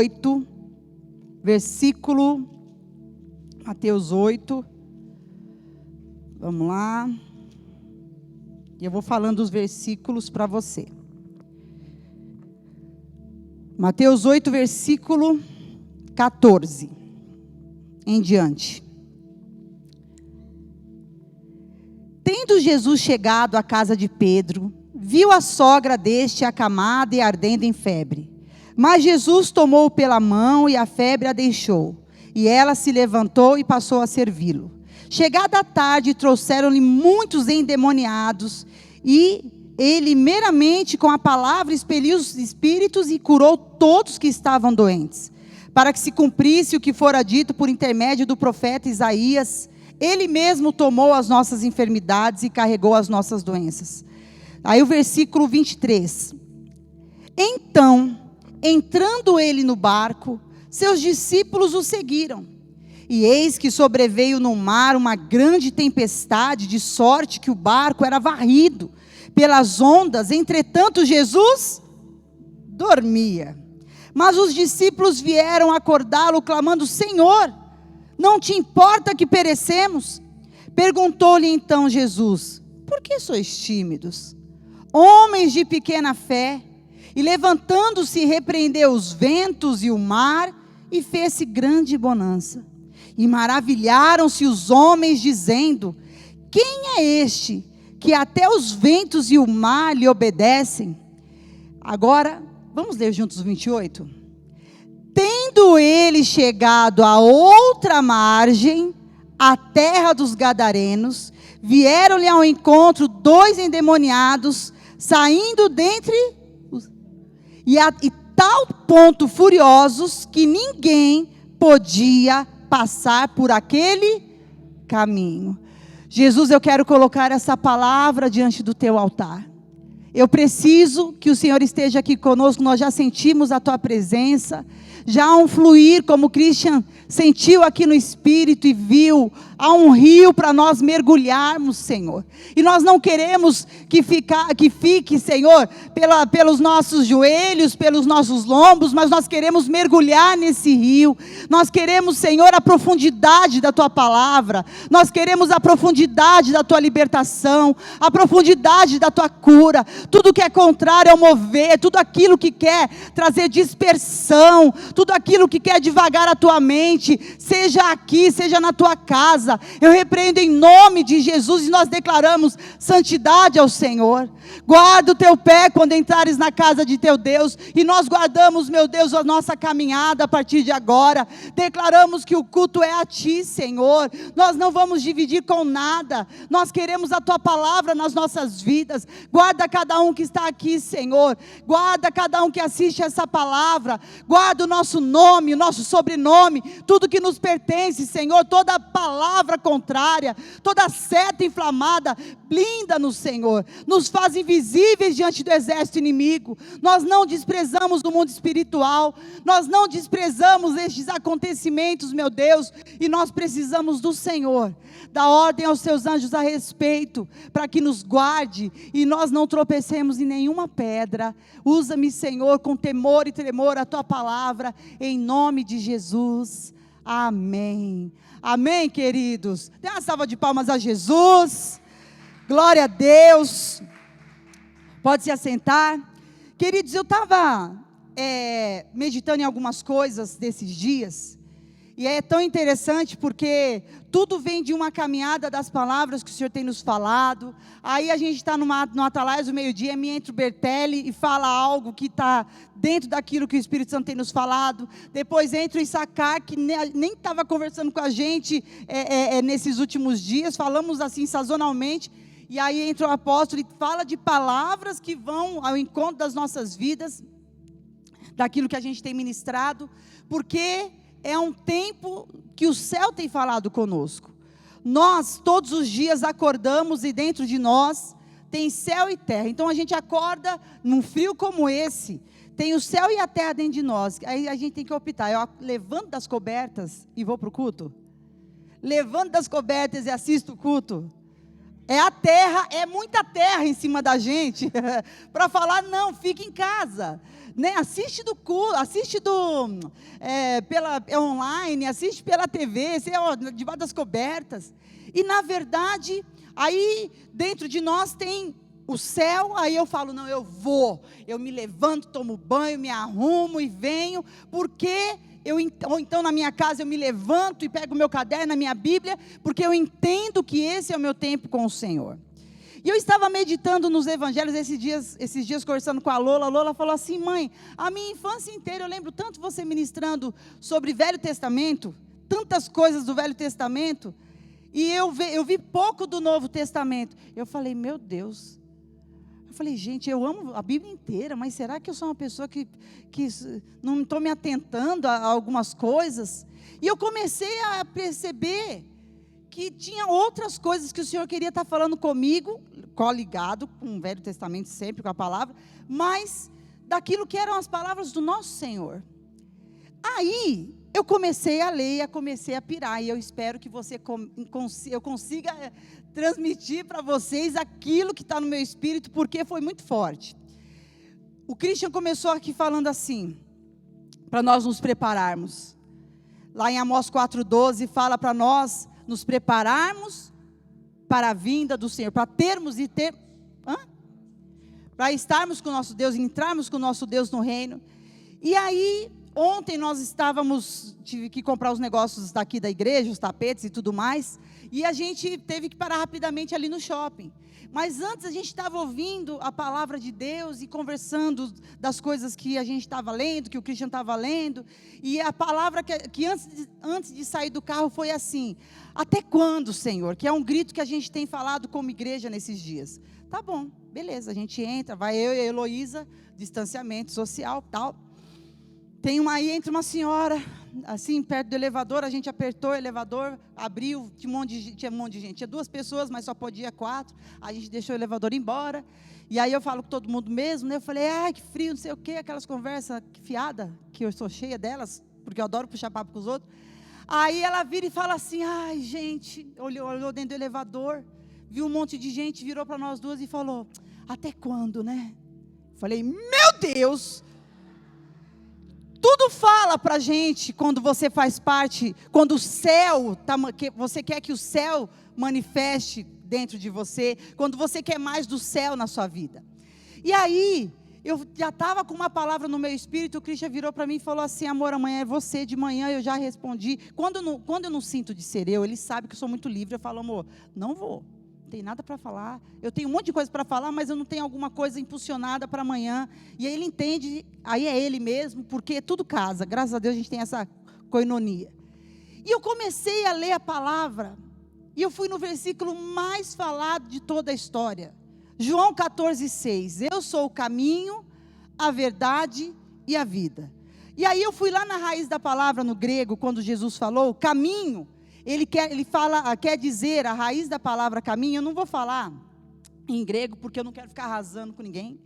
8, versículo... Mateus 8. Vamos lá. E eu vou falando os versículos para você. Mateus 8, versículo 14 em diante. Tendo Jesus chegado à casa de Pedro, viu a sogra deste acamada e ardendo em febre. Mas Jesus tomou-o pela mão e a febre a deixou. E ela se levantou e passou a servi-lo. Chegada a tarde, trouxeram-lhe muitos endemoniados, e ele meramente com a palavra expeliu os espíritos e curou todos que estavam doentes. Para que se cumprisse o que fora dito por intermédio do profeta Isaías, ele mesmo tomou as nossas enfermidades e carregou as nossas doenças. Aí o versículo 23. Então, entrando ele no barco, seus discípulos o seguiram. E eis que sobreveio no mar uma grande tempestade, de sorte que o barco era varrido pelas ondas. Entretanto, Jesus dormia. Mas os discípulos vieram acordá-lo, clamando: Senhor, não te importa que perecemos? Perguntou-lhe então Jesus: por que sois tímidos, homens de pequena fé? E levantando-se, repreendeu os ventos e o mar, e fez-se grande bonança. E maravilharam-se os homens, dizendo: quem é este, que até os ventos e o mar lhe obedecem? Agora, vamos ler juntos o 28? Tendo ele chegado à outra margem, a terra dos Gadarenos, vieram-lhe ao encontro 2 endemoniados, saindo dentre os... E tal ponto furiosos, que ninguém podia passar por aquele caminho. Jesus, eu quero colocar essa palavra diante do teu altar. Eu preciso que o Senhor esteja aqui conosco. Nós já sentimos a tua presença, já há um fluir, como o Christian sentiu aqui no Espírito e viu. Há um rio para nós mergulharmos, Senhor. E nós não queremos que fique, Senhor, pelos nossos joelhos, pelos nossos lombos, mas nós queremos mergulhar nesse rio. Nós queremos, Senhor, a profundidade da tua palavra. Nós queremos a profundidade da tua libertação, a profundidade da tua cura. Tudo que é contrário ao mover, tudo aquilo que quer trazer dispersão, tudo aquilo que quer devagar a tua mente, seja aqui, seja na tua casa, eu repreendo em nome de Jesus, e nós declaramos santidade ao Senhor. Guarda o teu pé quando entrares na casa de teu Deus, e nós guardamos, meu Deus, a nossa caminhada a partir de agora. Declaramos que o culto é a ti, Senhor. Nós não vamos dividir com nada, nós queremos a tua palavra nas nossas vidas. Guarda cada um que está aqui, Senhor. Guarda cada um que assiste essa palavra. Guarda o nosso nome, o nosso sobrenome, tudo que nos pertence, Senhor. Toda palavra contrária, toda seta inflamada, blinda-nos, Senhor. Nos faz invisíveis diante do exército inimigo. Nós não desprezamos o mundo espiritual, nós não desprezamos estes acontecimentos, meu Deus, e nós precisamos do Senhor. Dá ordem aos seus anjos a respeito, para que nos guarde, e nós não tropecemos em nenhuma pedra. Usa-me, Senhor, com temor e tremor a tua palavra, em nome de Jesus. Amém. Amém, queridos. Dê uma salva de palmas a Jesus. Glória a Deus. Pode se assentar. Queridos, eu estava meditando em algumas coisas desses dias, e é tão interessante porque tudo vem de uma caminhada das palavras que o Senhor tem nos falado. Aí a gente está no Atalaias do meio-dia, me entra o Bertelli e fala algo que está dentro daquilo que o Espírito Santo tem nos falado. Depois entra o Issacar, que nem estava conversando com a gente nesses últimos dias, falamos assim sazonalmente. E aí entra o apóstolo e fala de palavras que vão ao encontro das nossas vidas, daquilo que a gente tem ministrado, porque é um tempo que o céu tem falado conosco. Nós todos os dias acordamos e dentro de nós tem céu e terra. Então a gente acorda num frio como esse, tem o céu e a terra dentro de nós. Aí a gente tem que optar: eu levanto das cobertas e vou para o culto? Levanto das cobertas e assisto o culto? É a terra, é muita terra em cima da gente, para falar: não, fique em casa, né? Assiste pela online, assiste pela TV, debaixo das cobertas. E na verdade, aí dentro de nós tem o céu. Aí eu falo, não, eu me levanto, tomo banho, me arrumo e venho, porque ou então na minha casa eu me levanto e pego o meu caderno, a minha Bíblia, porque eu entendo que esse é o meu tempo com o Senhor. E eu estava meditando nos evangelhos esses dias conversando com a Lola falou assim: mãe, a minha infância inteira eu lembro tanto você ministrando sobre Velho Testamento, tantas coisas do Velho Testamento, e eu vi pouco do Novo Testamento. Eu falei, meu Deus, eu falei, gente, eu amo a Bíblia inteira, mas será que eu sou uma pessoa que não estou me atentando a algumas coisas? E eu comecei a perceber que tinha outras coisas que o Senhor queria estar falando comigo, coligado com o Velho Testamento sempre, com a palavra, mas daquilo que eram as palavras do nosso Senhor. Aí, eu comecei a ler, comecei a pirar, e eu espero que eu consiga transmitir para vocês aquilo que está no meu espírito, porque foi muito forte. O Christian começou aqui falando assim, para nós nos prepararmos. Lá em Amós 4,12 fala para nós nos prepararmos para a vinda do Senhor, para para estarmos com o nosso Deus, entrarmos com o nosso Deus no reino. E aí, ontem nós tive que comprar os negócios daqui da igreja, os tapetes e tudo mais, e a gente teve que parar rapidamente ali no shopping. Mas antes a gente estava ouvindo a palavra de Deus e conversando das coisas que a gente estava lendo, que o Christian estava lendo, e a palavra que antes de sair do carro foi assim: até quando, Senhor? Que é um grito que a gente tem falado como igreja nesses dias. Tá bom, beleza, a gente entra, vai eu e a Heloísa, distanciamento social, tal. Entra uma senhora, assim, perto do elevador, a gente apertou o elevador, abriu, tinha um monte de gente, tinha 2 pessoas, mas só podia 4, a gente deixou o elevador embora, e aí eu falo com todo mundo mesmo, né? Eu falei, que frio, não sei o quê, aquelas conversas fiadas, que eu sou cheia delas, porque eu adoro puxar papo com os outros. Aí ela vira e fala assim, gente, olhou dentro do elevador, viu um monte de gente, virou para nós 2 e falou, até quando, né? Falei, meu Deus! Tudo fala para a gente quando você faz parte, quando o céu, você quer que o céu manifeste dentro de você, quando você quer mais do céu na sua vida. E aí, eu já estava com uma palavra no meu espírito, o Christian virou para mim e falou assim, amor, amanhã é você, de manhã eu já respondi. Quando eu não sinto de ser ele sabe que eu sou muito livre, eu falo, amor, não vou. Não tem nada para falar, eu tenho um monte de coisa para falar, mas eu não tenho alguma coisa impulsionada para amanhã, e aí ele entende, aí é ele mesmo, porque tudo casa, graças a Deus a gente tem essa coinonia. E eu comecei a ler a palavra, e eu fui no versículo mais falado de toda a história, João 14,6, eu sou o caminho, a verdade e a vida. E aí eu fui lá na raiz da palavra no grego, quando Jesus falou, caminho, ele quer dizer, a raiz da palavra caminho, eu não vou falar em grego, porque eu não quero ficar arrasando com ninguém,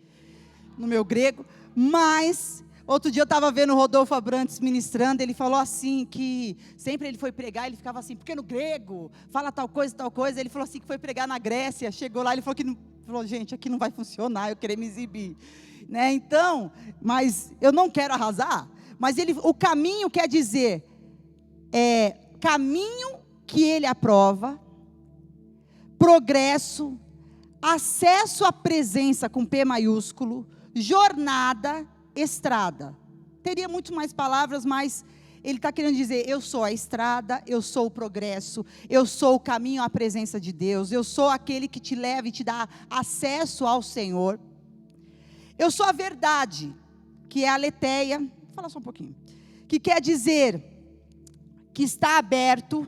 no meu grego, mas, outro dia eu estava vendo o Rodolfo Abrantes ministrando, ele falou assim, que sempre ele foi pregar, ele ficava assim, porque no grego, fala tal coisa, ele falou assim, que foi pregar na Grécia, chegou lá, ele falou, gente, aqui não vai funcionar, eu querer me exibir, né? Então, mas eu não quero arrasar, mas o caminho quer dizer, caminho que ele aprova, progresso, acesso à presença com P maiúsculo, jornada, estrada. Teria muito mais palavras, mas ele está querendo dizer, eu sou a estrada, eu sou o progresso, eu sou o caminho à presença de Deus, eu sou aquele que te leva e te dá acesso ao Senhor. Eu sou a verdade, que é a aletheia, vou falar só um pouquinho, que quer dizer que está aberto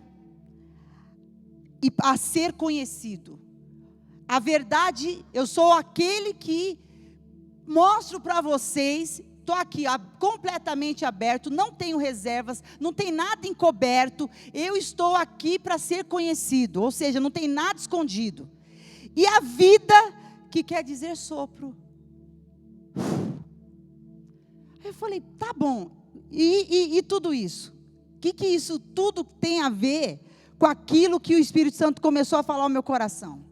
e a ser conhecido. A verdade, eu sou aquele que mostro para vocês, estou aqui completamente aberto, não tenho reservas, não tem nada encoberto, eu estou aqui para ser conhecido, ou seja, não tem nada escondido. E a vida, que quer dizer sopro. Eu falei, tá bom, e tudo isso? O que isso tudo tem a ver com aquilo que o Espírito Santo começou a falar ao meu coração?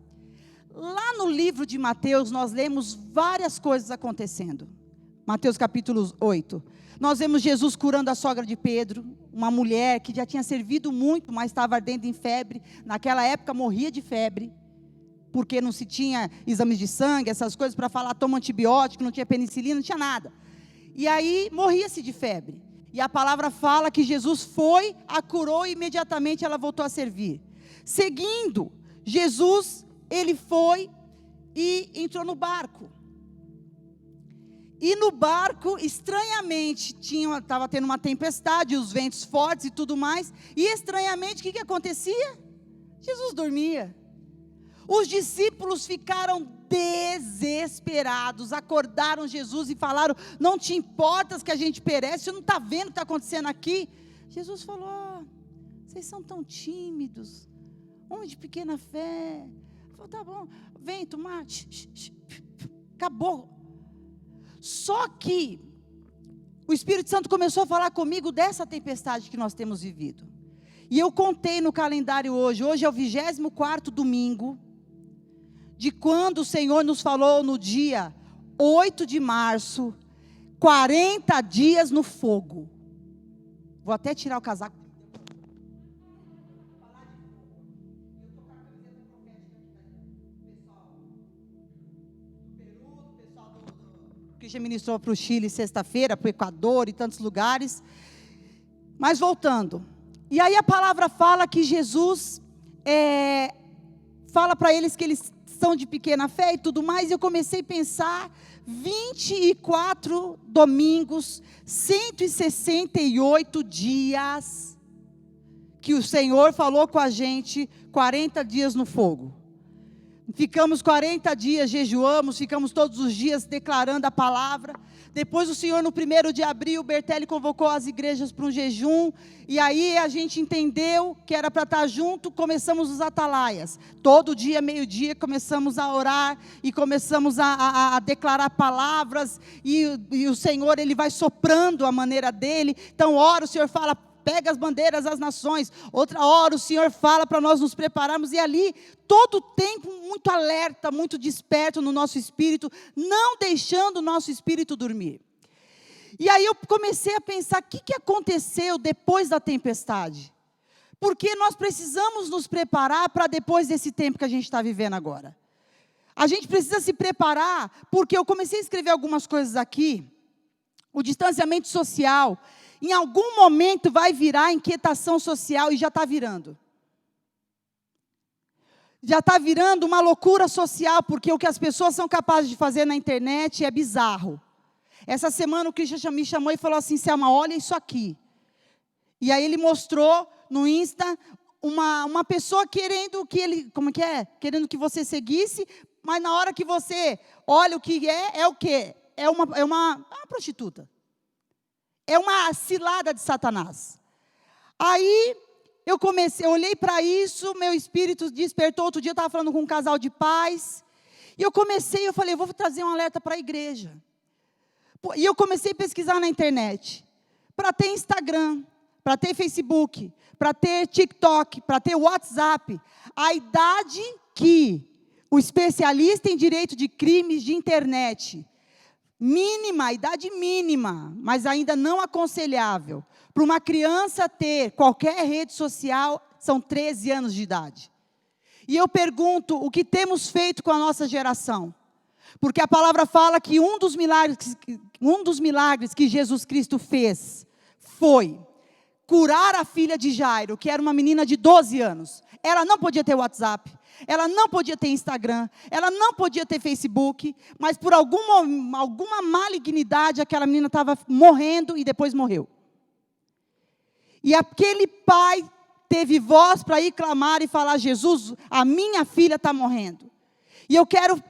Lá no livro de Mateus, nós lemos várias coisas acontecendo. Mateus capítulo 8. Nós vemos Jesus curando a sogra de Pedro, uma mulher que já tinha servido muito, mas estava ardendo em febre. Naquela época morria de febre, porque não se tinha exames de sangue, essas coisas para falar, toma antibiótico, não tinha penicilina, não tinha nada. E aí morria-se de febre. E a palavra fala que Jesus foi, a curou e imediatamente ela voltou a servir. Seguindo, Jesus, ele foi e entrou no barco. E no barco, estranhamente, estava tendo uma tempestade, os ventos fortes e tudo mais. E estranhamente, o que acontecia? Jesus dormia. Os discípulos ficaram desesperados, acordaram Jesus e falaram, não te importas que a gente perece, você não está vendo o que está acontecendo aqui? Jesus falou, vocês são tão tímidos, homem de pequena fé. Falou, tá bom, vento, mar, acabou. Só que o Espírito Santo começou a falar comigo dessa tempestade que nós temos vivido. E eu contei no calendário hoje é o 24º domingo, de quando o Senhor nos falou no dia 8 de março, 40 dias no fogo. Vou até tirar o casaco. Que já ministrou para o Chile sexta-feira, para o Equador e tantos lugares. Mas voltando. E aí a palavra fala que Jesus fala para eles que eles são de pequena fé e tudo mais. E eu comecei a pensar, 24 domingos, 168 dias, que o Senhor falou com a gente, 40 dias no fogo. Ficamos 40 dias, jejuamos, ficamos todos os dias declarando a palavra. Depois o Senhor, no 1º de abril, o Bertelli convocou as igrejas para um jejum. E aí a gente entendeu que era para estar junto, começamos os atalaias. Todo dia, meio-dia, começamos a orar e começamos a declarar palavras. E o Senhor, Ele vai soprando a maneira dEle. Então, ora, o Senhor fala, pega as bandeiras das nações. Outra hora o Senhor fala para nós nos prepararmos. E ali, todo o tempo, muito alerta, muito desperto no nosso espírito, não deixando o nosso espírito dormir. E aí eu comecei a pensar, o que aconteceu depois da tempestade? Porque nós precisamos nos preparar para depois desse tempo que a gente está vivendo agora. A gente precisa se preparar, porque eu comecei a escrever algumas coisas aqui. O distanciamento social, em algum momento vai virar inquietação social, e já está virando. Já está virando uma loucura social, porque o que as pessoas são capazes de fazer na internet é bizarro. Essa semana o Christian me chamou e falou assim, Selma, olha isso aqui. E aí ele mostrou no Insta uma pessoa querendo que ele, querendo que você seguisse, mas na hora que você olha o que é o quê? É uma prostituta. É uma cilada de Satanás. Aí eu olhei para isso, meu espírito despertou. Outro dia eu estava falando com um casal de pais, e eu falei, eu vou trazer um alerta para a igreja. E eu comecei a pesquisar na internet, para ter Instagram, para ter Facebook, para ter TikTok, para ter WhatsApp. A idade que o especialista em direito de crimes de internet, mínima, idade mínima, mas ainda não aconselhável, para uma criança ter qualquer rede social, são 13 anos de idade. E eu pergunto, o que temos feito com a nossa geração? Porque a palavra fala que um dos milagres que Jesus Cristo fez foi curar a filha de Jairo, que era uma menina de 12 anos. Ela não podia ter WhatsApp, ela não podia ter Instagram, ela não podia ter Facebook, mas por alguma malignidade aquela menina estava morrendo e depois morreu. E aquele pai teve voz para ir clamar e falar, Jesus, a minha filha está morrendo. E eu quero,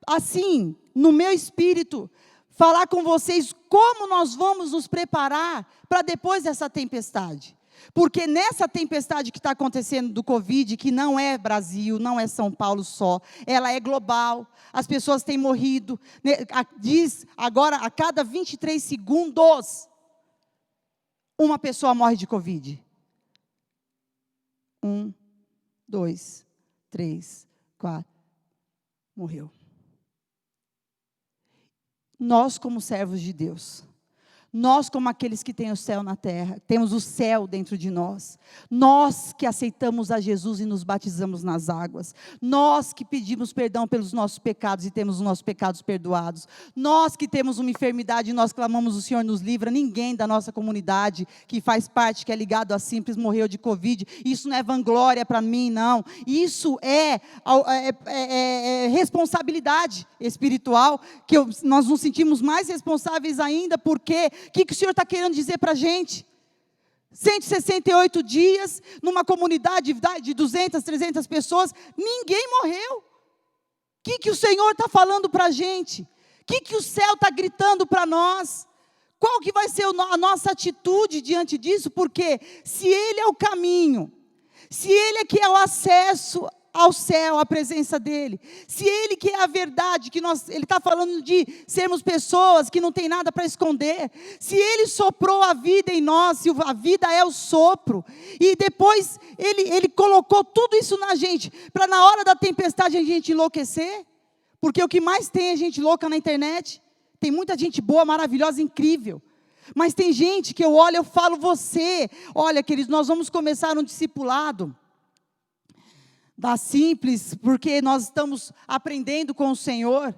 assim, no meu espírito, falar com vocês como nós vamos nos preparar para depois dessa tempestade. Porque nessa tempestade que está acontecendo do Covid, que não é Brasil, não é São Paulo só, ela é global, as pessoas têm morrido, diz agora a cada 23 segundos, uma pessoa morre de Covid. 1, 2, 3, 4, morreu. Nós, como servos de Deus, nós, como aqueles que têm o céu na terra, temos o céu dentro de nós. Nós que aceitamos a Jesus e nos batizamos nas águas. Nós que pedimos perdão pelos nossos pecados e temos os nossos pecados perdoados. Nós que temos uma enfermidade e nós clamamos, o Senhor nos livra. Ninguém da nossa comunidade que faz parte, que é ligado a Simples, morreu de Covid. Isso não é vanglória para mim, não. Isso é responsabilidade espiritual, que nós nos sentimos mais responsáveis ainda, porque o que o Senhor está querendo dizer para a gente? 168 dias, numa comunidade de 200, 300 pessoas, ninguém morreu. O que o Senhor está falando para a gente? O que o céu está gritando para nós? Qual que vai ser a nossa atitude diante disso? Porque se Ele é o caminho, se Ele é que é o acesso ao céu, à presença dEle, se Ele que é a verdade, Ele está falando de sermos pessoas que não tem nada para esconder, se Ele soprou a vida em nós, se a vida é o sopro, e depois Ele colocou tudo isso na gente, para na hora da tempestade a gente enlouquecer, porque o que mais tem é gente louca na internet, tem muita gente boa, maravilhosa, incrível, mas tem gente que eu olho e eu falo, olha queridos, nós vamos começar um discipulado, da Simples, porque nós estamos aprendendo com o Senhor,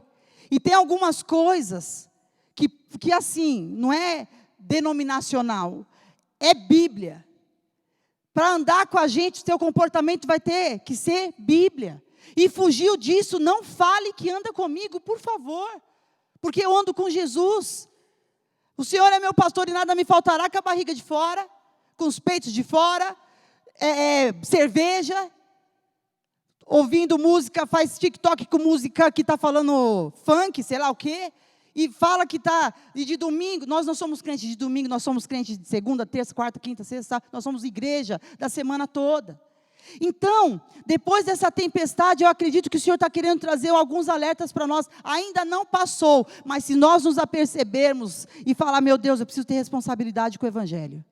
e tem algumas coisas, que assim, não é denominacional, é Bíblia, para andar com a gente, o seu comportamento vai ter que ser Bíblia, e fugiu disso, não fale que anda comigo, por favor, porque eu ando com Jesus, o Senhor é meu pastor e nada me faltará, com a barriga de fora, com os peitos de fora, cerveja, ouvindo música, faz TikTok com música que está falando funk, sei lá o quê, e fala que está, e de domingo, nós não somos crentes de domingo, nós somos crentes de segunda, terça, quarta, quinta, sexta, nós somos igreja da semana toda. Então, depois dessa tempestade, eu acredito que o Senhor está querendo trazer alguns alertas para nós, ainda não passou, mas se nós nos apercebermos e falar, meu Deus, eu preciso ter responsabilidade com o Evangelho.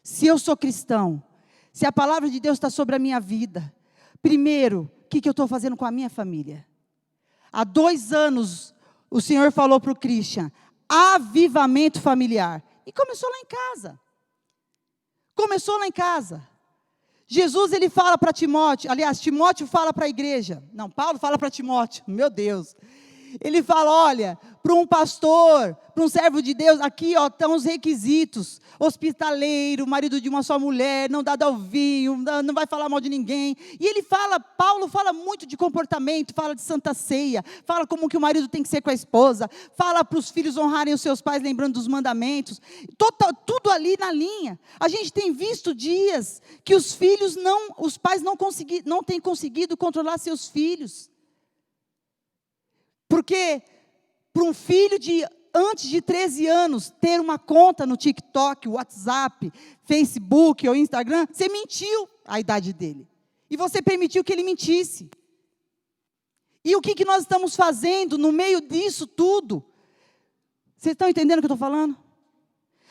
Se eu sou cristão, se a palavra de Deus está sobre a minha vida, primeiro, o que eu estou fazendo com a minha família? Há 2 anos, o Senhor falou para o Christian, avivamento familiar. E começou lá em casa. Começou lá em casa. Jesus, ele fala para Timóteo, aliás, Timóteo fala para a igreja. Não, Paulo fala para Timóteo, meu Deus. Ele fala, olha, para um pastor, para um servo de Deus, aqui estão os requisitos, hospitaleiro, marido de uma só mulher, não dado ao vinho, não vai falar mal de ninguém, e ele fala, Paulo fala muito de comportamento, fala de santa ceia, fala como que o marido tem que ser com a esposa, fala para os filhos honrarem os seus pais, lembrando dos mandamentos, tudo ali na linha. A gente tem visto dias que os pais não têm conseguido controlar seus filhos, porque para um filho de antes de 13 anos ter uma conta no TikTok, WhatsApp, Facebook ou Instagram, você mentiu a idade dele. E você permitiu que ele mentisse. E o que nós estamos fazendo no meio disso tudo? Vocês estão entendendo o que eu estou falando?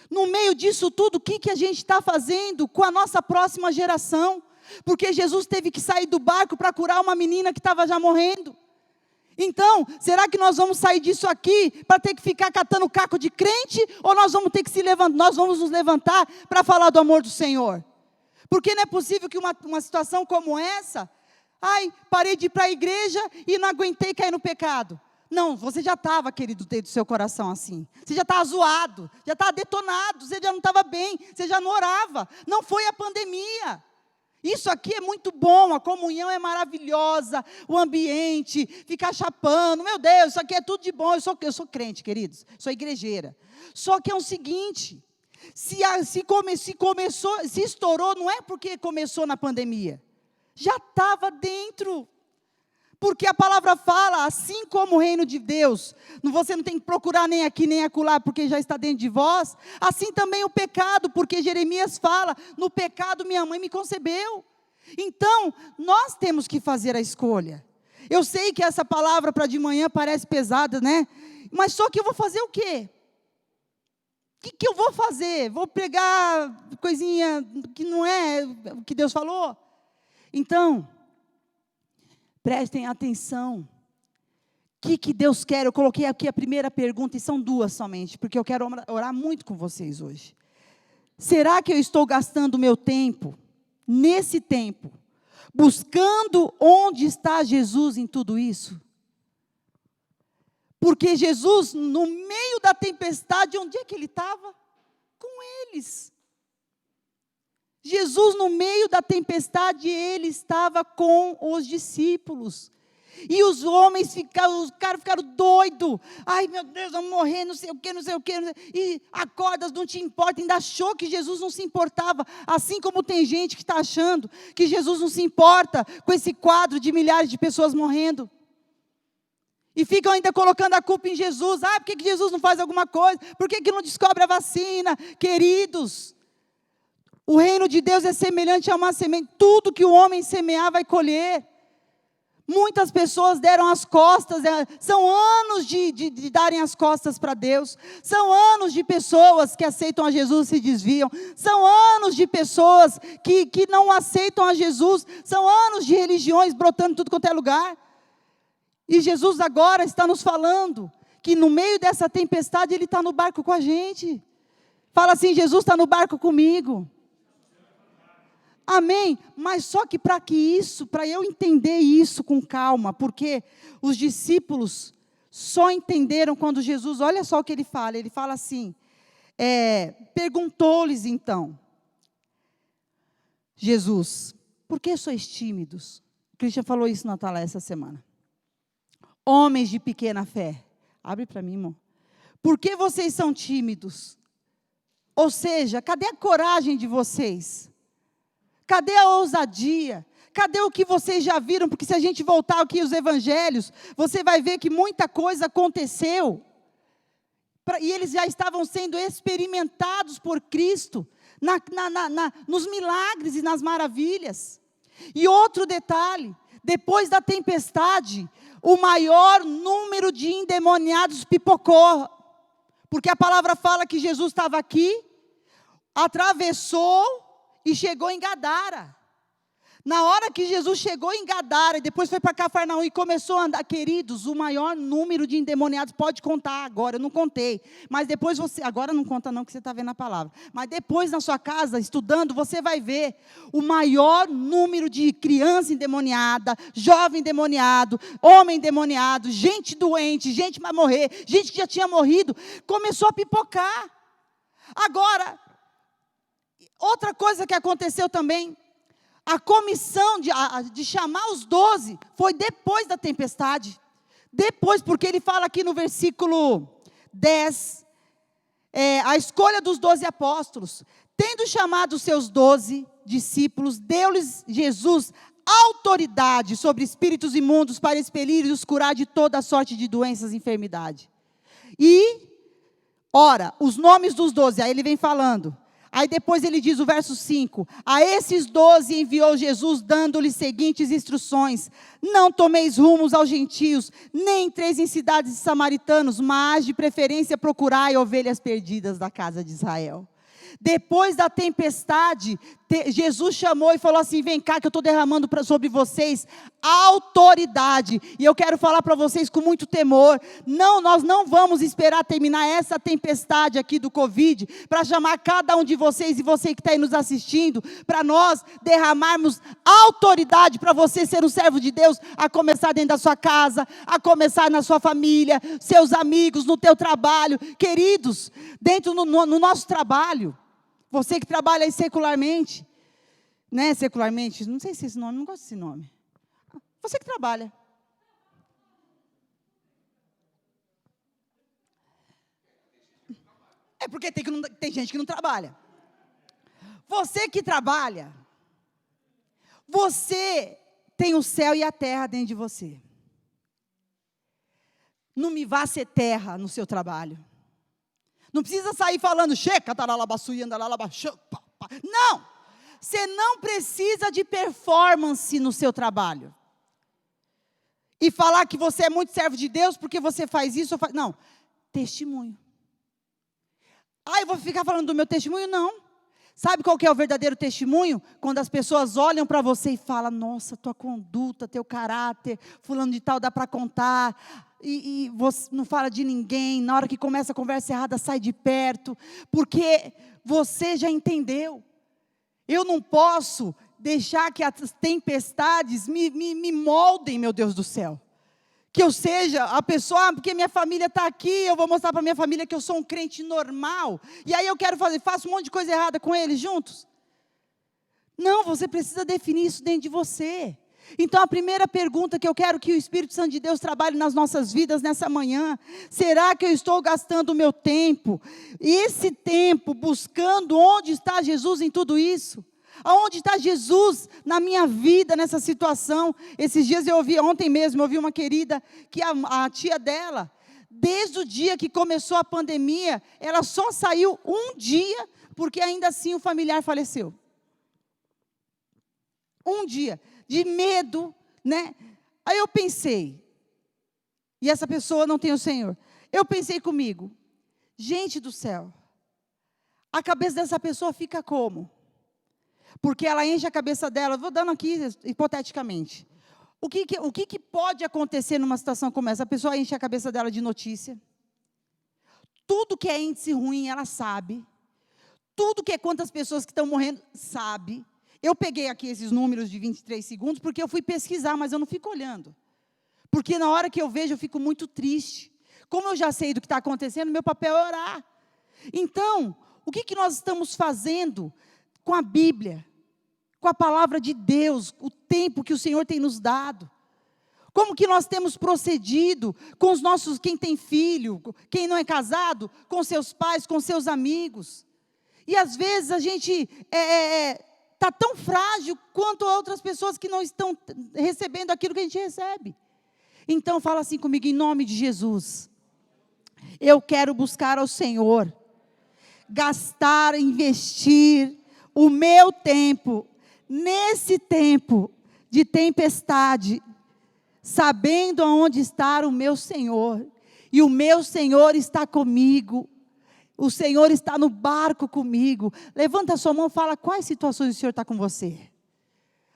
No meio disso tudo, o que a gente está fazendo com a nossa próxima geração? Porque Jesus teve que sair do barco para curar uma menina que estava já morrendo. Então, será que nós vamos sair disso aqui para ter que ficar catando caco de crente? Ou nós vamos ter que nós vamos nos levantar para falar do amor do Senhor? Porque não é possível que uma situação como essa, parei de ir para a igreja e não aguentei cair no pecado. Não, você já estava, querido, dentro do seu coração assim. Você já estava zoado, já estava detonado, você já não estava bem, você já não orava. Não foi a pandemia. Isso aqui é muito bom, a comunhão é maravilhosa, o ambiente, ficar chapando, meu Deus, isso aqui é tudo de bom, eu sou crente, queridos, sou igrejeira. Só que é o seguinte, se estourou, não é porque começou na pandemia, já estava dentro. Porque a palavra fala, assim como o reino de Deus, você não tem que procurar nem aqui nem acolá, porque já está dentro de vós, assim também o pecado, porque Jeremias fala, no pecado minha mãe me concebeu. Então, nós temos que fazer a escolha. Eu sei que essa palavra para de manhã parece pesada, né? Mas só que eu vou fazer o quê? O que eu vou fazer? Vou pregar coisinha que não é o que Deus falou? Então, prestem atenção, que Deus quer? Eu coloquei aqui a primeira pergunta, e são duas somente, porque eu quero orar muito com vocês hoje. Será que eu estou gastando meu tempo, nesse tempo, buscando onde está Jesus em tudo isso? Porque Jesus, no meio da tempestade, onde é que ele estava? Com eles. Jesus, no meio da tempestade, ele estava com os discípulos. E os homens ficaram doidos. Ai, meu Deus, vamos morrer, não sei o quê, não sei o quê. E acordas, não te importa. Ainda achou que Jesus não se importava. Assim como tem gente que está achando que Jesus não se importa com esse quadro de milhares de pessoas morrendo. E ficam ainda colocando a culpa em Jesus. Por que Jesus não faz alguma coisa? Por que não descobre a vacina? Queridos, o reino de Deus é semelhante a uma semente. Tudo que o homem semear vai colher. Muitas pessoas deram as costas, são anos de darem as costas para Deus, são anos de pessoas que aceitam a Jesus e se desviam, são anos de pessoas que não aceitam a Jesus, são anos de religiões brotando em tudo quanto é lugar. E Jesus agora está nos falando que no meio dessa tempestade Ele está no barco com a gente. Fala assim: Jesus está no barco comigo. Amém? Mas só que para eu entender isso com calma, porque os discípulos só entenderam quando Jesus, olha só o que ele fala assim, perguntou-lhes então, Jesus, por que sois tímidos? O Christian falou isso na Natália essa semana. Homens de pequena fé. Abre para mim, irmão. Por que vocês são tímidos? Ou seja, cadê a coragem de vocês? Cadê a ousadia? Cadê o que vocês já viram? Porque se a gente voltar aqui aos evangelhos, você vai ver que muita coisa aconteceu. E eles já estavam sendo experimentados por Cristo, nos milagres e nas maravilhas. E outro detalhe, depois da tempestade, o maior número de endemoniados pipocou. Porque a palavra fala que Jesus estava aqui, atravessou e chegou em Gadara. Na hora que Jesus chegou em Gadara, e depois foi para Cafarnaum e começou a andar, queridos, o maior número de endemoniados, pode contar agora, eu não contei, mas depois agora não conta não, que você está vendo a palavra, mas depois na sua casa, estudando, você vai ver o maior número de criança endemoniada, jovem endemoniado, homem endemoniado, gente doente, gente que vai morrer, gente que já tinha morrido, começou a pipocar. Agora, outra coisa que aconteceu também, a comissão de chamar os 12 foi depois da tempestade. Depois, porque ele fala aqui no versículo 10, a escolha dos 12 apóstolos. Tendo chamado os seus 12 discípulos, deu-lhes Jesus autoridade sobre espíritos imundos para expelir e os curar de toda sorte de doenças e enfermidade. E, ora, os nomes dos 12, aí ele vem falando. Aí depois ele diz o verso 5, a esses 12 enviou Jesus, dando-lhes seguintes instruções, não tomeis rumos aos gentios, nem entreis em cidades de samaritanos, mas de preferência procurai ovelhas perdidas da casa de Israel. Depois da tempestade, Jesus chamou e falou assim, vem cá que eu estou derramando sobre vocês autoridade. E eu quero falar para vocês com muito temor, não, nós não vamos esperar terminar essa tempestade aqui do Covid, para chamar cada um de vocês e você que está aí nos assistindo, para nós derramarmos autoridade para você ser um servo de Deus, a começar dentro da sua casa, a começar na sua família, seus amigos, no teu trabalho. Queridos, dentro no nosso trabalho, você que trabalha aí secularmente, né, secularmente, não sei se esse nome, não gosto desse nome. Você que trabalha. É porque tem gente que não trabalha. Você que trabalha, você tem o céu e a terra dentro de você. Não me vá ser terra no seu trabalho. Não precisa sair falando, não, você não precisa de performance no seu trabalho. E falar que você é muito servo de Deus porque você faz isso, não, testemunho. Eu vou ficar falando do meu testemunho? Não. Sabe qual que é o verdadeiro testemunho? Quando as pessoas olham para você e falam, nossa, tua conduta, teu caráter, fulano de tal dá para contar. e você não fala de ninguém. Na hora que começa a conversa errada, sai de perto, porque você já entendeu. Eu não posso deixar que as tempestades me moldem, meu Deus do céu. Que eu seja a pessoa, porque minha família está aqui, eu vou mostrar para minha família que eu sou um crente normal, e aí eu quero faço um monte de coisa errada com eles juntos. Não, você precisa definir isso dentro de você. Então a primeira pergunta que eu quero que o Espírito Santo de Deus trabalhe nas nossas vidas nessa manhã: será que eu estou gastando o meu tempo, esse tempo, buscando onde está Jesus em tudo isso? Aonde está Jesus na minha vida, nessa situação? Esses dias ontem mesmo, eu ouvi uma querida, que a tia dela, desde o dia que começou a pandemia, ela só saiu um dia, porque ainda assim o familiar faleceu. Um dia, de medo, né? Aí eu pensei, e essa pessoa não tem o Senhor. Eu pensei comigo, gente do céu, a cabeça dessa pessoa fica como? Porque ela enche a cabeça dela, vou dando aqui hipoteticamente. O que pode acontecer numa situação como essa? A pessoa enche a cabeça dela de notícia. Tudo que é índice ruim, ela sabe. Tudo que é quantas pessoas que estão morrendo, sabe. Eu peguei aqui esses números de 23 segundos, porque eu fui pesquisar, mas eu não fico olhando. Porque na hora que eu vejo, eu fico muito triste. Como eu já sei do que está acontecendo, meu papel é orar. Então, o que nós estamos fazendo com a Bíblia, com a palavra de Deus, o tempo que o Senhor tem nos dado? Como que nós temos procedido com os nossos, quem tem filho, quem não é casado, com seus pais, com seus amigos? E às vezes a gente está tão frágil quanto outras pessoas que não estão recebendo aquilo que a gente recebe. Então fala assim comigo, em nome de Jesus: eu quero buscar ao Senhor, gastar, investir o meu tempo, nesse tempo de tempestade, sabendo aonde está o meu Senhor, e o meu Senhor está comigo, o Senhor está no barco comigo. Levanta a sua mão e fala, quais situações o Senhor está com você?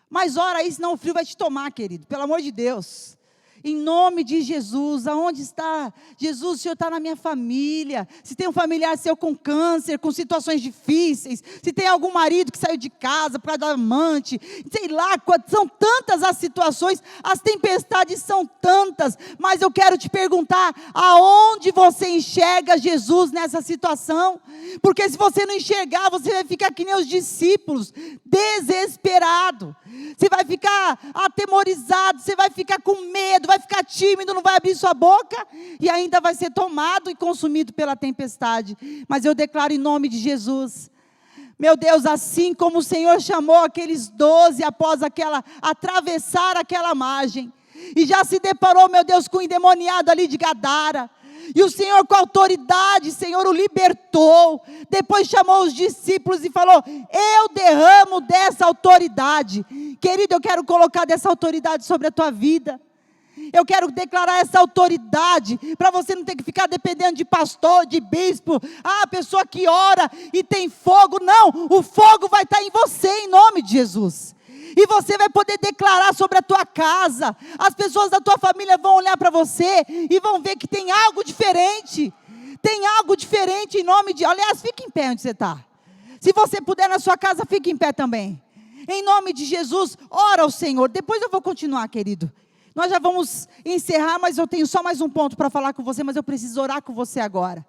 Mas ora aí, senão o frio vai te tomar, querido, pelo amor de Deus. Em nome de Jesus, aonde está Jesus? O Senhor está na minha família. Se tem um familiar seu com câncer, com situações difíceis, se tem algum marido que saiu de casa para dar amante, sei lá, são tantas as situações, as tempestades são tantas, mas eu quero te perguntar, aonde você enxerga Jesus nessa situação? Porque se você não enxergar, você vai ficar que nem os discípulos, desesperado, você vai ficar atemorizado, você vai ficar com medo, vai ficar tímido, não vai abrir sua boca, e ainda vai ser tomado e consumido pela tempestade. Mas eu declaro em nome de Jesus, meu Deus, assim como o Senhor chamou aqueles 12 após atravessar aquela margem, e já se deparou, meu Deus, com o endemoniado ali de Gadara, e o Senhor com autoridade, Senhor, o libertou, depois chamou os discípulos e falou, eu derramo dessa autoridade. Querido, eu quero colocar dessa autoridade sobre a tua vida. Eu quero declarar essa autoridade, para você não ter que ficar dependendo de pastor, de bispo, a pessoa que ora e tem fogo. Não, o fogo vai estar em você, em nome de Jesus. E você vai poder declarar sobre a tua casa. As pessoas da tua família vão olhar para você e vão ver que tem algo diferente. Tem algo diferente em nome de... Aliás, fique em pé onde você está. Se você puder na sua casa, fique em pé também. Em nome de Jesus, ora ao Senhor. Depois eu vou continuar, querido. Nós já vamos encerrar, mas eu tenho só mais um ponto para falar com você, mas eu preciso orar com você agora.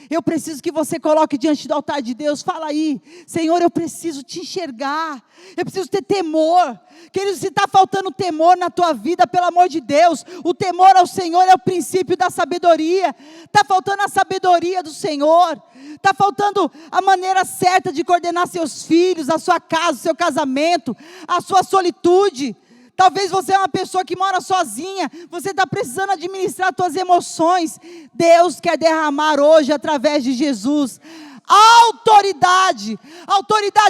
Eu preciso que você coloque diante do altar de Deus, fala aí, Senhor, eu preciso te enxergar, eu preciso ter temor. Querido, se está faltando temor na tua vida, pelo amor de Deus, o temor ao Senhor é o princípio da sabedoria. Está faltando a sabedoria do Senhor, está faltando a maneira certa de coordenar seus filhos, a sua casa, o seu casamento, a sua solitude. Talvez você é uma pessoa que mora sozinha, você está precisando administrar suas emoções. Deus quer derramar hoje, através de Jesus, autoridade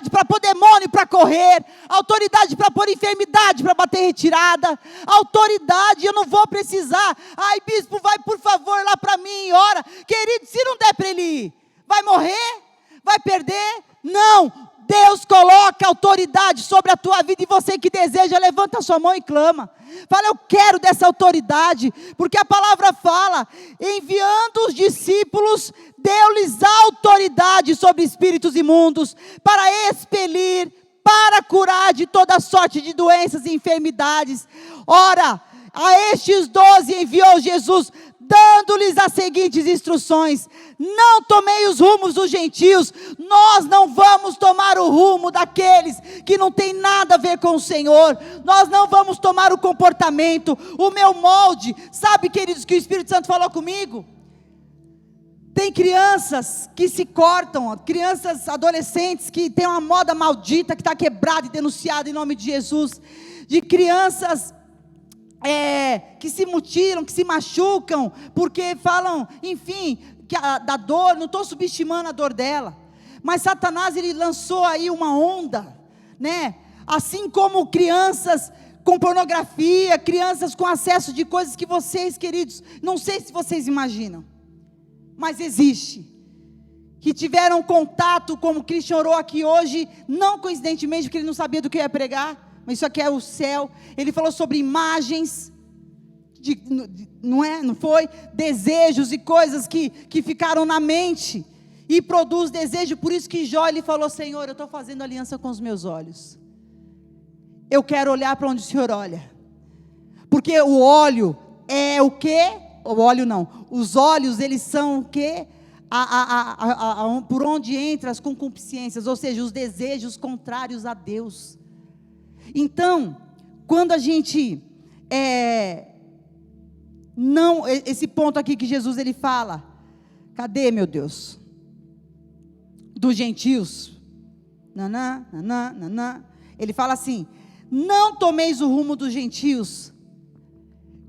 para pôr demônio para correr, autoridade para pôr enfermidade para bater retirada, autoridade. Eu não vou precisar, ai bispo, vai por favor lá para mim e ora. Querido, se não der para ele ir, vai morrer? Vai perder? Não. Deus coloca autoridade sobre a tua vida, e você que deseja, levanta a sua mão e clama. Fala, eu quero dessa autoridade, porque a palavra fala, enviando os discípulos, deu-lhes autoridade sobre espíritos imundos, para expelir, para curar de toda sorte de doenças e enfermidades. Ora, a estes 12 enviou Jesus, dando-lhes as seguintes instruções: não tomei os rumos dos gentios. Nós não vamos tomar o rumo daqueles que não tem nada a ver com o Senhor. Nós não vamos tomar o comportamento, o meu molde. Sabe, queridos, que o Espírito Santo falou comigo? Tem crianças que se cortam, crianças, adolescentes que tem uma moda maldita que está quebrada e denunciada em nome de Jesus, de crianças que se mutilam, que se machucam, porque falam, enfim, da dor. Não estou subestimando a dor dela, mas Satanás, ele lançou aí uma onda, né? Assim como crianças com pornografia, crianças com acesso de coisas que vocês, queridos, não sei se vocês imaginam, mas existe, que tiveram contato, como o Christian orou aqui hoje, não coincidentemente, porque ele não sabia do que ia pregar, mas isso aqui é o céu. Ele falou sobre imagens, não foi? Desejos e coisas que ficaram na mente, e produz desejo. Por isso que Jó, ele falou, Senhor, eu estou fazendo aliança com os meus olhos, eu quero olhar para onde o Senhor olha, porque o óleo é o quê? O óleo não, os olhos, eles são o quê? Por onde entra as concupiscências, ou seja, os desejos contrários a Deus. Então, quando a gente, esse ponto aqui que Jesus, ele fala, cadê, meu Deus? Dos gentios, ele fala assim, não tomeis o rumo dos gentios,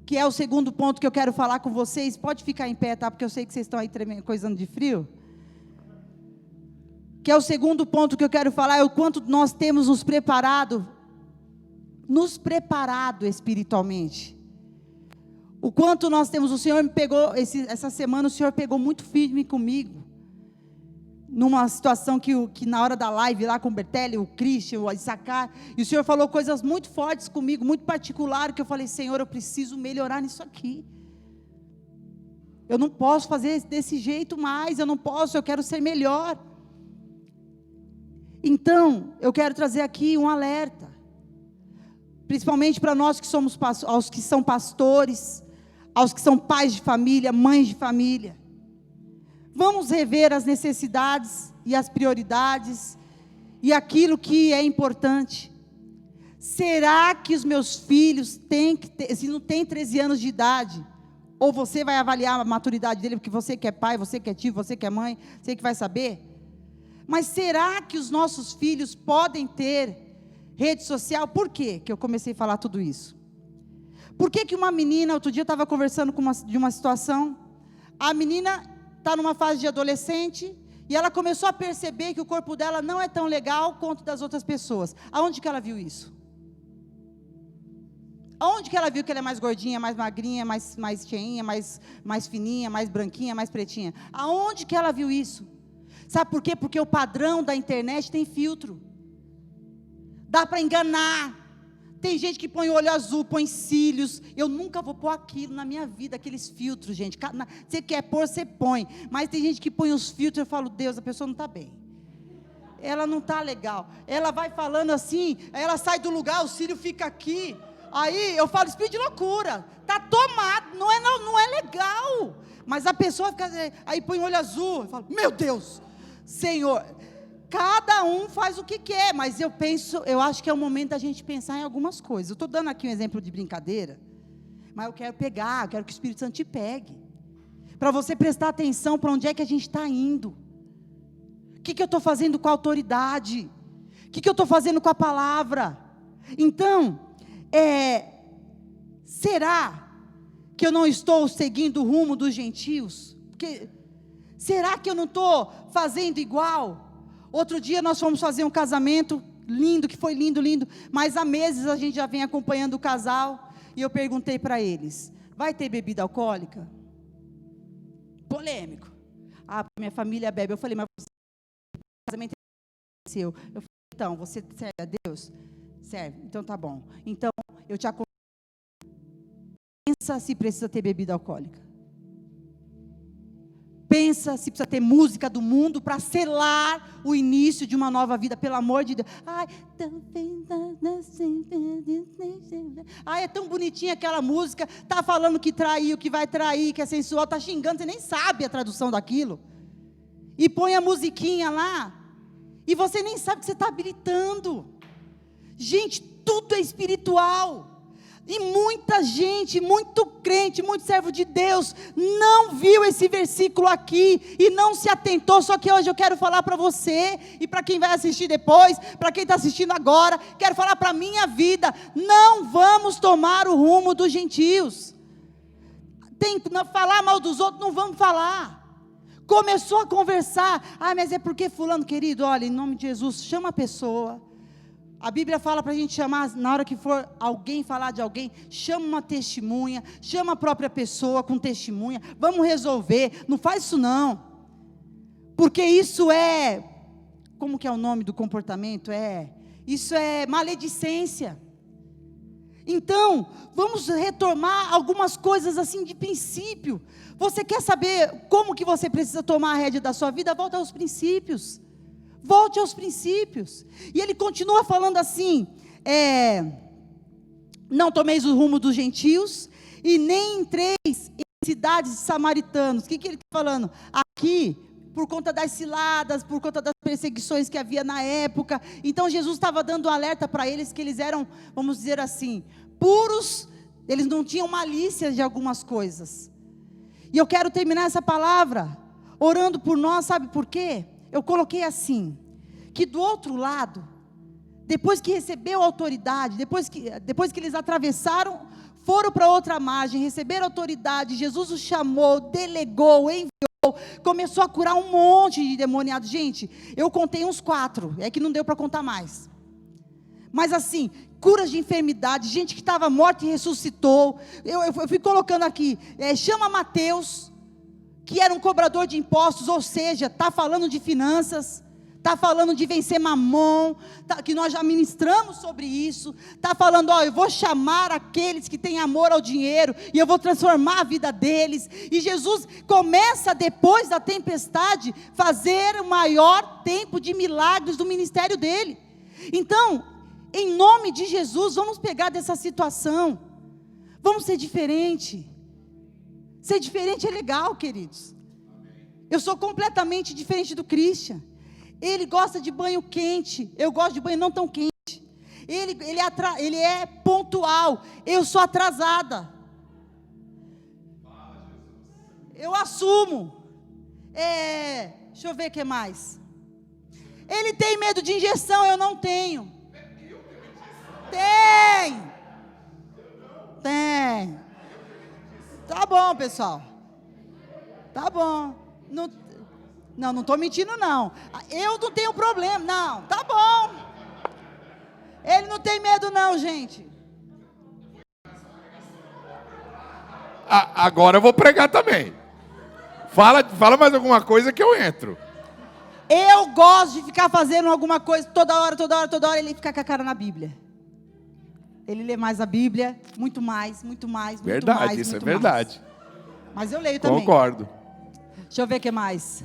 que é o segundo ponto que eu quero falar com vocês. Pode ficar em pé, tá? Porque eu sei que vocês estão aí coisando de frio. Que é o segundo ponto que eu quero falar, é o quanto nós temos nos preparado espiritualmente. O quanto nós temos, o Senhor me pegou, essa semana o Senhor pegou muito firme comigo, numa situação que na hora da live lá com o Bertelli, o Christian, o Issacar, e o Senhor falou coisas muito fortes comigo, muito particulares, que eu falei, Senhor, eu preciso melhorar nisso aqui, eu não posso fazer desse jeito mais, eu quero ser melhor. Então, eu quero trazer aqui um alerta, principalmente para nós que somos, aos que são pastores, aos que são pais de família, mães de família. Vamos rever as necessidades e as prioridades e aquilo que é importante. Será que os meus filhos têm que ter, se não tem 13 anos de idade, ou você vai avaliar a maturidade dele, porque você que é pai, você que é tio, você que é mãe, você que vai saber? Mas será que os nossos filhos podem ter rede social? Por quê que eu comecei a falar tudo isso? Por que uma menina, outro dia eu estava conversando de uma situação, a menina está numa fase de adolescente, e ela começou a perceber que o corpo dela não é tão legal quanto das outras pessoas. Aonde que ela viu isso? Aonde que ela viu que ela é mais gordinha, mais magrinha, mais cheinha, mais fininha, mais branquinha, mais pretinha? Aonde que ela viu isso? Sabe por quê? Porque o padrão da internet tem filtro, dá para enganar. Tem gente que põe olho azul, põe cílios. Eu nunca vou pôr aquilo na minha vida, aqueles filtros, gente. Você quer pôr, você põe. Mas tem gente que põe os filtros, eu falo, Deus, a pessoa não está bem. Ela não está legal. Ela vai falando assim, aí ela sai do lugar, o cílio fica aqui. Aí eu falo, espírito de loucura. Está tomado, não é legal. Mas a pessoa fica, aí põe olho azul. Eu falo, meu Deus, Senhor. Cada um faz o que quer, mas eu acho que é o momento da gente pensar em algumas coisas. Eu estou dando aqui um exemplo de brincadeira, mas eu quero que o Espírito Santo te pegue, para você prestar atenção para onde é que a gente está indo. O que eu estou fazendo com a autoridade? O que eu estou fazendo com a palavra? Então, será que eu não estou seguindo o rumo dos gentios? Será que eu não estou fazendo igual? Outro dia nós fomos fazer um casamento lindo, que foi lindo, mas há meses a gente já vem acompanhando o casal, e eu perguntei para eles, vai ter bebida alcoólica? Polêmico. Minha família bebe. Eu falei, mas o casamento é seu. Eu falei, Então, você serve a Deus? Serve. Então tá bom. Então, eu te aconselho. Pensa se precisa ter bebida alcoólica. Pensa se precisa ter música do mundo para selar o início de uma nova vida, pelo amor de Deus. Ai, é tão bonitinha aquela música, tá falando que traiu, que vai trair, que é sensual, tá xingando, você nem sabe a tradução daquilo. E põe a musiquinha lá, e você nem sabe que você está habilitando. Gente, tudo é espiritual. E muita gente, muito crente, muito servo de Deus, não viu esse versículo aqui e não se atentou. Só que hoje eu quero falar para você e para quem vai assistir depois, para quem está assistindo agora, quero falar para a minha vida: não vamos tomar o rumo dos gentios. Tem que falar mal dos outros, não vamos falar. Começou a conversar, mas é porque fulano, querido, olha, em nome de Jesus, chama a pessoa. A Bíblia fala para a gente chamar, na hora que for alguém falar de alguém, chama uma testemunha, chama a própria pessoa com testemunha, vamos resolver, não faz isso não, porque isso é, como que é o nome do comportamento? Isso é maledicência. Então, vamos retomar algumas coisas assim de princípio. Você quer saber como que você precisa tomar a rédea da sua vida? Volta aos princípios. Volte aos princípios. E ele continua falando assim: não tomeis o rumo dos gentios, e nem entreis em cidades de samaritanos. O que ele está falando? Aqui, por conta das ciladas, por conta das perseguições que havia na época. Então Jesus estava dando um alerta para eles, que eles eram, vamos dizer assim, puros, eles não tinham malícia de algumas coisas. E eu quero terminar essa palavra orando por nós, sabe por quê? Eu coloquei assim, que do outro lado, depois que recebeu autoridade, depois que eles atravessaram, foram para outra margem, receberam autoridade, Jesus os chamou, delegou, enviou, começou a curar um monte de demoniados. Gente, eu contei uns 4, é que não deu para contar mais. Mas assim, curas de enfermidade, gente que estava morta e ressuscitou. Eu fui colocando aqui, chama Mateus, que era um cobrador de impostos, ou seja, está falando de finanças, está falando de vencer Mamon, que nós já ministramos sobre isso, está falando, eu vou chamar aqueles que têm amor ao dinheiro, e eu vou transformar a vida deles. E Jesus começa, depois da tempestade, fazer o maior tempo de milagres do ministério dele. Então, em nome de Jesus, vamos pegar dessa situação, vamos ser diferente. Ser diferente é legal, queridos. Eu sou completamente diferente do Christian. Ele gosta de banho quente, eu gosto de banho não tão quente. Ele é pontual, eu sou atrasada. Eu assumo. Deixa eu ver o que mais. Ele tem medo de injeção, eu não tenho. Tem. Tá bom, pessoal. Tá bom. Não estou mentindo, não. Eu não tenho problema. Não, tá bom. Ele não tem medo, não, gente. Agora eu vou pregar também. Fala mais alguma coisa que eu entro. Eu gosto de ficar fazendo alguma coisa toda hora. Ele fica com a cara na Bíblia. Ele lê mais a Bíblia, muito mais. Verdade, isso é verdade. Mas eu leio também. Concordo. Deixa eu ver o que mais.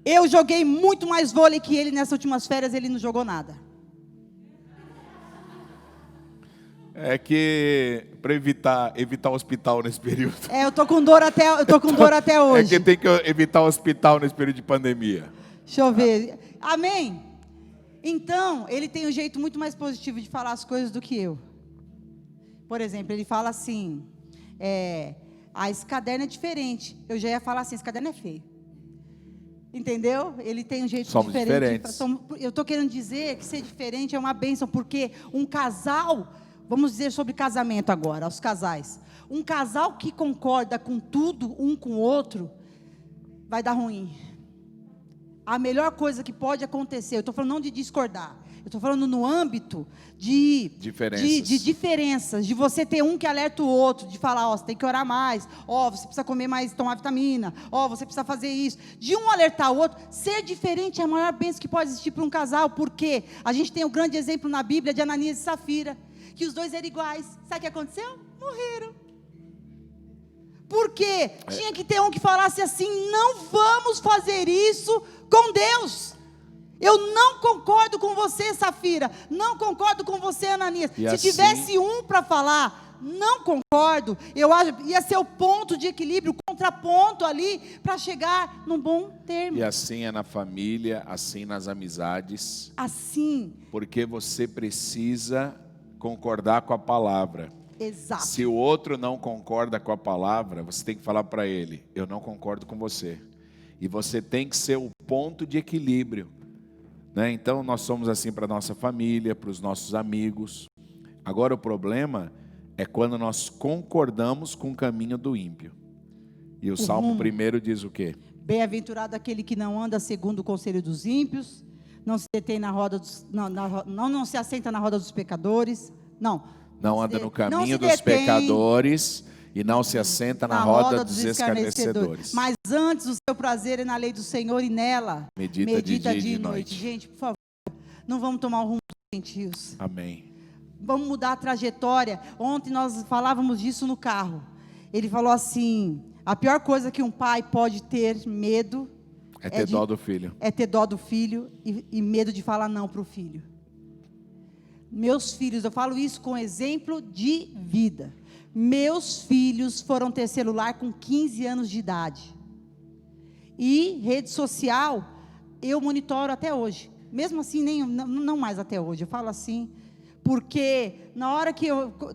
Eu joguei muito mais vôlei que ele nessas últimas férias, ele não jogou nada. É que para evitar o hospital nesse período. Eu tô com dor até hoje. É que tem que evitar o hospital nesse período de pandemia. Deixa eu ver. Amém? Então, ele tem um jeito muito mais positivo de falar as coisas do que eu. Por exemplo, ele fala assim, esse caderno é diferente. Eu já ia falar assim, esse caderno é feio. Entendeu? Ele tem um jeito diferente. Eu estou querendo dizer que ser diferente é uma bênção, porque um casal, vamos dizer sobre casamento agora, aos casais. Um casal que concorda com tudo, um com o outro, vai dar ruim. A melhor coisa que pode acontecer, eu estou falando não de discordar, eu estou falando no âmbito de diferenças, de você ter um que alerta o outro, de falar, ó, você tem que orar mais, ó, você precisa comer mais, tomar vitamina, ó, você precisa fazer isso, de um alertar o outro. Ser diferente é a maior bênção que pode existir para um casal, porque a gente tem um grande exemplo na Bíblia de Ananias e Safira, que os dois eram iguais. Sabe o que aconteceu? Morreram. Por quê? Tinha que ter um que falasse assim, não vamos fazer isso com Deus. Eu não concordo com você, Safira, não concordo com você, Ananias. E Se assim, tivesse um para falar, não concordo, eu acho, ia ser o ponto de equilíbrio, o contraponto ali, para chegar num bom termo. E assim é na família, assim nas amizades. Assim. Porque você precisa concordar com a palavra. Exato. Se o outro não concorda com a palavra, você tem que falar para ele, eu não concordo com você. E você tem que ser o ponto de equilíbrio. Né? Então nós somos assim para a nossa família, para os nossos amigos. Agora o problema é quando nós concordamos com o caminho do ímpio. E o Salmo 1 diz o quê? Bem-aventurado aquele que não anda segundo o conselho dos ímpios, não se detém na roda dos, não se assenta na roda dos pecadores, não anda no caminho dos pecadores e não se assenta na roda dos escarnecedores. Mas antes o seu prazer é na lei do Senhor e nela medita de dia e de noite. Gente, por favor, não vamos tomar o rumo dos gentios. Amém. Vamos mudar a trajetória. Ontem nós falávamos disso no carro. Ele falou assim, a pior coisa que um pai pode ter medo é ter dó do filho. É ter dó do filho e medo de falar não para o filho. Meus filhos, eu falo isso com exemplo de vida. Meus filhos foram ter celular com 15 anos de idade. E rede social, eu monitoro até hoje. Mesmo assim, não mais até hoje. Eu falo assim, porque na hora que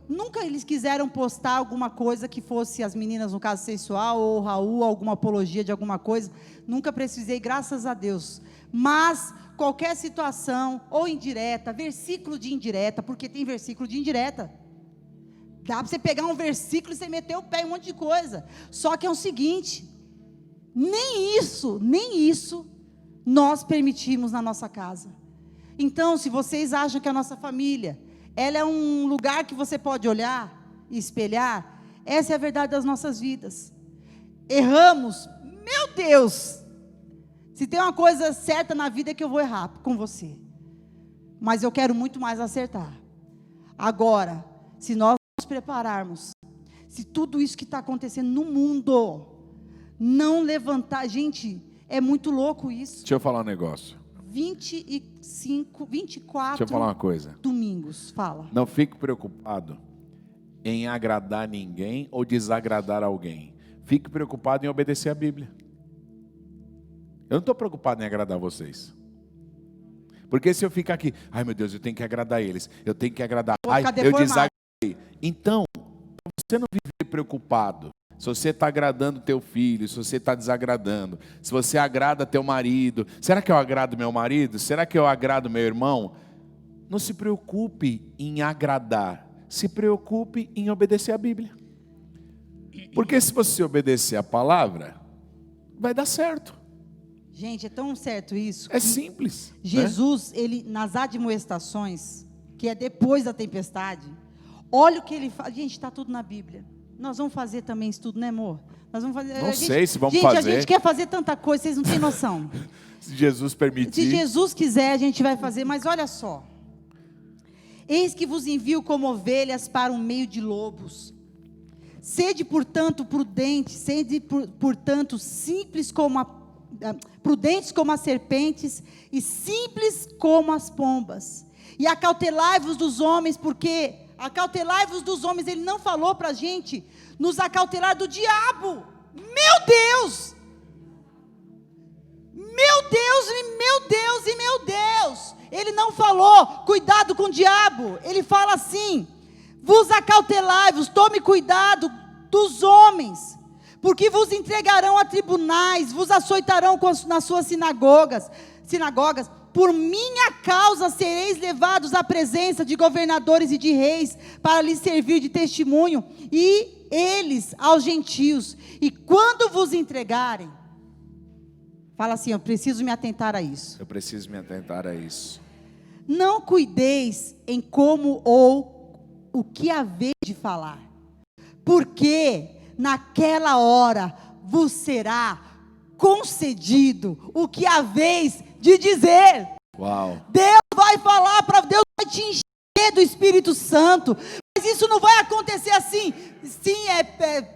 nunca eles quiseram postar alguma coisa que fosse as meninas, no caso sexual, ou Raul, alguma apologia de alguma coisa. Nunca precisei, graças a Deus. Mas qualquer situação, ou indireta, versículo de indireta, porque tem versículo de indireta. Dá para você pegar um versículo e você meter o pé em um monte de coisa. Só que é o seguinte, nem isso nós permitimos na nossa casa. Então, se vocês acham que a nossa família, ela é um lugar que você pode olhar e espelhar, essa é a verdade das nossas vidas. Erramos, meu Deus, se tem uma coisa certa na vida é que eu vou errar com você. Mas eu quero muito mais acertar. Agora, se nós nos prepararmos, se tudo isso que está acontecendo no mundo não levantar, gente, é muito louco isso. Deixa eu falar um negócio. 24 Deixa eu falar uma coisa. domingos, fala. Não fique preocupado em agradar ninguém ou desagradar alguém. Fique preocupado em obedecer a Bíblia. Eu não estou preocupado em agradar vocês. Porque se eu ficar aqui, ai meu Deus, eu tenho que agradar eles, eu tenho que agradar, eu desagradei. Então, você não viver preocupado. Se você está agradando teu filho, se você está desagradando, se você agrada teu marido, será que eu agrado meu marido? Será que eu agrado meu irmão? Não se preocupe em agradar, se preocupe em obedecer a Bíblia. Porque se você obedecer a palavra, vai dar certo. Gente, é tão certo isso. É simples. Jesus, ele nas admoestações, que é depois da tempestade, olha o que ele fala. Gente, está tudo na Bíblia. Nós vamos fazer também isso tudo, né, amor? Nós vamos fazer. Não sei se vamos fazer. Gente, a gente quer fazer tanta coisa, vocês não têm noção. Se Jesus permitir. Se Jesus quiser, a gente vai fazer, mas olha só. Eis que vos envio como ovelhas para um meio de lobos. Sede, portanto, prudentes, sede, portanto, prudentes como as serpentes e simples como as pombas. E acautelai-vos dos homens, porque acautelai-vos dos homens, ele não falou para a gente nos acautelar do diabo. Meu Deus! Meu Deus, e meu Deus, e meu Deus! Ele não falou, cuidado com o diabo. Ele fala assim, vos acautelai-vos, tome cuidado dos homens, porque vos entregarão a tribunais, vos açoitarão nas suas sinagogas, por minha causa sereis levados à presença de governadores e de reis, para lhes servir de testemunho, e eles aos gentios, e quando vos entregarem, Fala assim, eu preciso me atentar a isso. Eu preciso me atentar a isso. Não cuideis em como ou o que haver de falar, porque naquela hora vos será concedido o que haveis de dizer. Uau. Deus vai falar para Deus, vai te encher do Espírito Santo. Mas isso não vai acontecer assim. Sim,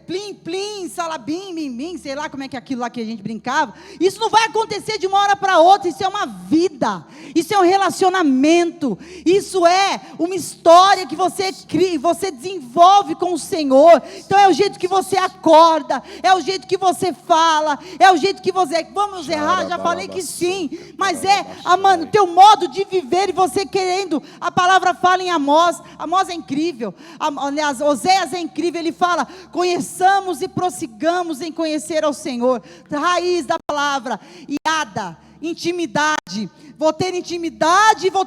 plim, plim, salabim, mim, sei lá como é que é aquilo lá que a gente brincava. Isso não vai acontecer de uma hora para outra. Isso é uma vida. Isso é um relacionamento. Isso é uma história que você cria, você desenvolve com o Senhor. Então é o jeito que você acorda, é o jeito que você fala, é o jeito que você... Vamos errar? Já falei que sim. Mas o teu modo de viver e você querendo. A palavra fala em Amós. Amós é incrível. Aliás, Oséias é incrível. Ele fala, conheçamos e prossigamos em conhecer ao Senhor. Raiz da palavra, iada, intimidade. Vou ter intimidade para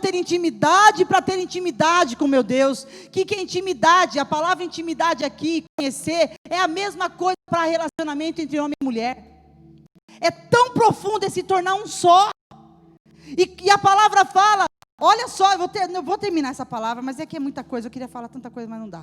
ter intimidade com meu Deus. O que é intimidade? A palavra intimidade aqui, conhecer, é a mesma coisa para relacionamento entre homem e mulher. É tão profundo, é se tornar um só. E a palavra fala, olha só, eu vou terminar essa palavra, mas é que é muita coisa, eu queria falar tanta coisa, mas não dá.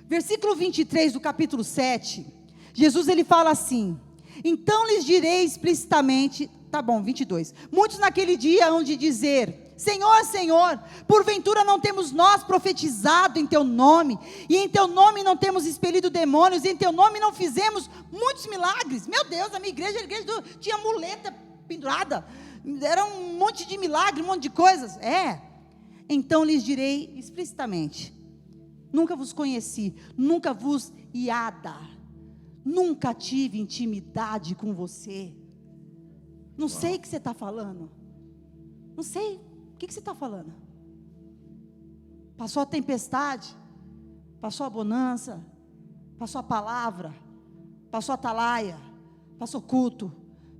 Versículo 23 do capítulo 7, Jesus ele fala assim, então lhes direi explicitamente, tá bom, 22, muitos naquele dia hão de dizer, Senhor, Senhor, porventura não temos nós profetizado em teu nome, e em teu nome não temos expelido demônios, e em teu nome não fizemos muitos milagres. Meu Deus, a minha igreja, tinha muleta pendurada, era um monte de milagre, um monte de coisas. Então lhes direi explicitamente, nunca vos conheci, nunca vos iada, nunca tive intimidade com você. Não sei o que você está falando, não sei, o que você está falando? Passou a tempestade, passou a bonança, passou a palavra, passou a atalaia, passou culto,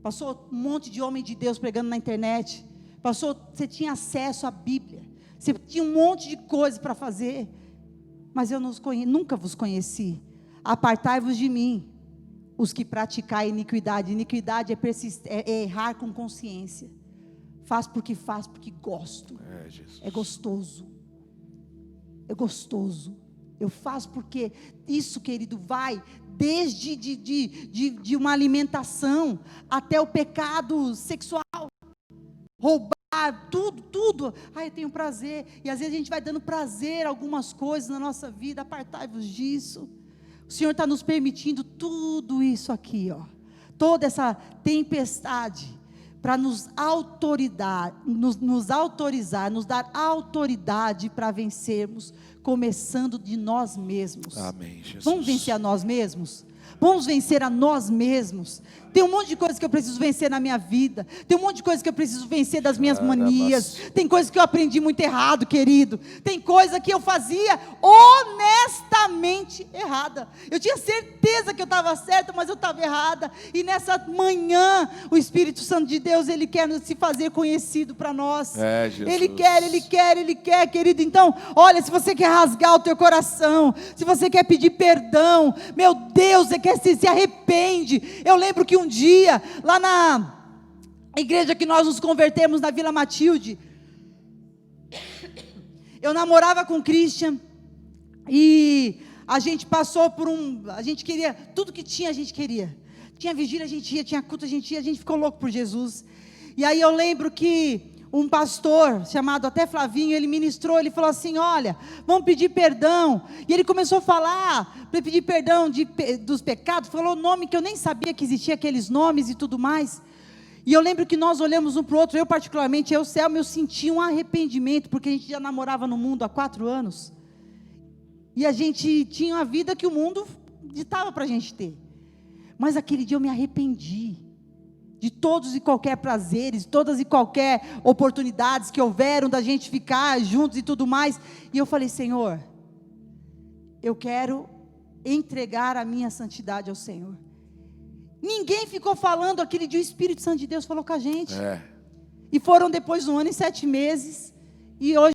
passou um monte de homem de Deus pregando na internet, você tinha acesso à Bíblia, você tinha um monte de coisa para fazer, mas eu nunca vos conheci. Apartai-vos de mim, os que praticai iniquidade. Iniquidade é errar com consciência. Faz porque gosto. É gostoso. É gostoso. Eu faço porque isso, querido, vai desde de uma alimentação até o pecado sexual. Roubar, tudo. Eu tenho prazer. E às vezes a gente vai dando prazer a algumas coisas na nossa vida. Apartai-vos disso. O Senhor está nos permitindo tudo isso aqui, toda essa tempestade, para nos autorizar, nos dar autoridade para vencermos, começando de nós mesmos. Amém, Jesus. Vamos vencer a nós mesmos? Vamos vencer a nós mesmos. Tem um monte de coisa que eu preciso vencer na minha vida. Tem um monte de coisa que eu preciso vencer das minhas manias. Tem coisa que eu aprendi muito errado, querido. Tem coisa que eu fazia honestamente errada. Eu tinha certeza que eu estava certa, mas eu estava errada. E nessa manhã, o Espírito Santo de Deus, Ele quer se fazer conhecido para nós. Jesus. Ele quer, querido. Então, olha, se você quer rasgar o teu coração, se você quer pedir perdão, meu Deus, você quer se arrepende. Eu lembro que um dia, lá na igreja que nós nos convertemos, na Vila Matilde, eu namorava com o Christian, e a gente passou por a gente queria, tudo que tinha a gente queria, tinha vigília a gente ia, tinha culto a gente ia, a gente ficou louco por Jesus. E aí eu lembro que um pastor, chamado até Flavinho, ele ministrou, ele falou assim, olha, vamos pedir perdão, e ele começou a falar, para pedir perdão dos pecados, falou nome que eu nem sabia que existia aqueles nomes e tudo mais, e eu lembro que nós olhamos um para o outro, eu particularmente, Selma, eu senti um arrependimento, porque a gente já namorava no mundo há 4 anos, e a gente tinha uma vida que o mundo ditava para a gente ter, mas aquele dia eu me arrependi, de todos e qualquer prazeres, todas e qualquer oportunidades que houveram da gente ficar juntos e tudo mais, e eu falei, Senhor, eu quero entregar a minha santidade ao Senhor. Ninguém ficou falando aquele dia, o Espírito Santo de Deus falou com a gente, e foram depois 1 ano e 7 meses, e hoje